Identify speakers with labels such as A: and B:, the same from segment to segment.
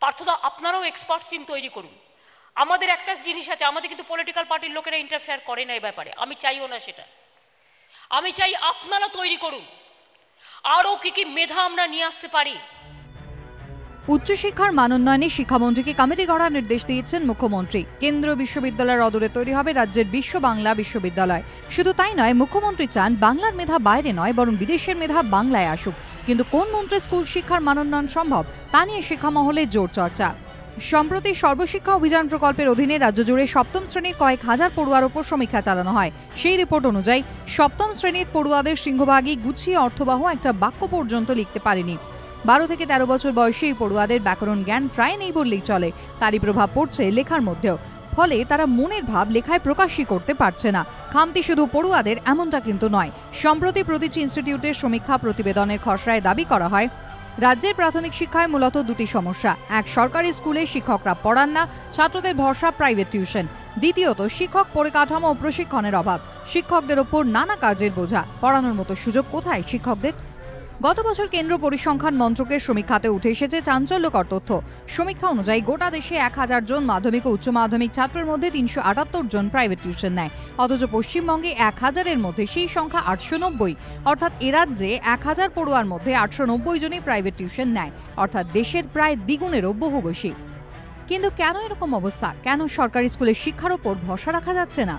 A: পার্থদা আপনারাও expert team তৈরি করুন। আমাদের একটা জিনিস আছে, আমাদের কিন্তু পলিটিক্যাল পার্টির লোকেরা ইন্টারফেয়ার করে না এই ব্যাপারে, আমি চাইও না সেটা। আমি চাই আপনারা তৈরি করুন আরও কি মেধা আমরা নিয়ে আসতে পারি।
B: উচ্চশিক্ষার মান উন্নয়নে শিক্ষামন্ত্রীকে কমিটি গড়ার নির্দেশ দিয়েছেন মুখ্যমন্ত্রী। কেন্দ্রীয় বিশ্ববিদ্যালয়ের অদূরে তৈরি হবে রাজ্যের বিশ্ব বাংলা বিশ্ববিদ্যালয়। শুধু তাই নয়, মুখ্যমন্ত্রী চান বাংলার মেধা বাইরে নয় বরং বিদেশের মেধা বাংলায় আসুক। কিন্তু কোন মন্ত্রে স্কুল শিক্ষার মান উন্নয়ন সম্ভব তা নিয়ে শিক্ষা মহলে জোর চর্চা। সম্প্রতি সর্বশিক্ষা অভিযান প্রকল্পের অধীনে রাজ্য জুড়ে সপ্তম শ্রেণীর কয়েক হাজার পড়ুয়ার উপর সমীক্ষা চালানো হয়। সেই রিপোর্ট অনুযায়ী সপ্তম শ্রেণীর পড়ুয়াদের সিংহভাগই গুছিয়ে অর্থবহ একটা বাক্য পর্যন্ত লিখতে পারেনি। 12 থেকে 13 বছর বয়সী এই পড়ুয়াদের ব্যাকরণ জ্ঞান প্রায় নেই বললেই চলে। তারই প্রভাব পড়ছে লেখার মধ্যেও। ফলে তারা মনের ভাব লেখায় প্রকাশই করতে পারছে না। খামতি শুধু পড়ুয়াদের এমনটা কিন্তু নয়। সম্প্রতি প্রতিটি ইনস্টিটিউটের সমীক্ষা প্রতিবেদনের খসড়ায় দাবি করা হয়, রাজ্যের প্রাথমিক শিক্ষায় মূলত দুটি সমস্যা। এক, সরকারি স্কুলে শিক্ষকরা পড়ান না, ছাত্রদের ভরসা প্রাইভেট টিউশন। দ্বিতীয়ত, শিক্ষক পরিকাঠামো ও প্রশিক্ষণের অভাব। শিক্ষকদের ওপর নানা কাজের বোঝা। পড়ানোর মতো সুযোগ কোথায় শিক্ষকদের? গত বছর কেন্দ্র পরিসংখ্যান মন্ত্রকের সমীক্ষাতে উঠে এসেছে চাঞ্চল্যকর তথ্য। সমীক্ষা অনুযায়ী গোটা দেশে 1000 জন মাধ্যমিক ও উচ্চ মাধ্যমিক ছাত্রের মধ্যে 378 জন প্রাইভেট টিউশন নেয়। অথচ পশ্চিমবঙ্গে 1000-এর মধ্যে সেই সংখ্যা 890। অর্থাৎ এ রাজ্যে 1000 পড়ুয়ার মধ্যে 890 জনই প্রাইভেট টিউশন নেয়, অর্থাৎ দেশের প্রায় দ্বিগুণেরও বহু বেশি। কিন্তু কেন এরকম অবস্থা? কেন সরকারি স্কুলের শিক্ষার ওপর ভরসা রাখা যাচ্ছে না?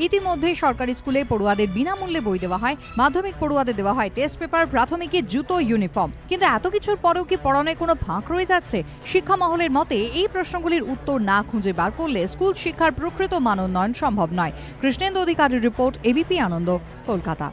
B: ইতিমধ্যে সরকারি স্কুলে পড়ুয়াদের বিনামূল্যে বই দেওয়া হয়, মাধ্যমিক পড়ুয়াদের দেওয়া হয় টেস্ট পেপার, প্রাথমিকে জুতো, ইউনিফর্ম। কিন্তু এত কিছুর পরেও কি পড়ানোয় কোনো ফাঁক রয়ে যাচ্ছে? শিক্ষা মহলের মতে এই প্রশ্নগুলির উত্তর না খুঁজে বার করলে স্কুল শিক্ষার প্রকৃত মান উন্নয়ন সম্ভব নয়। কৃষ্ণেন্দু অধিকারীর রিপোর্ট, এবিপি আনন্দ, কলকাতা।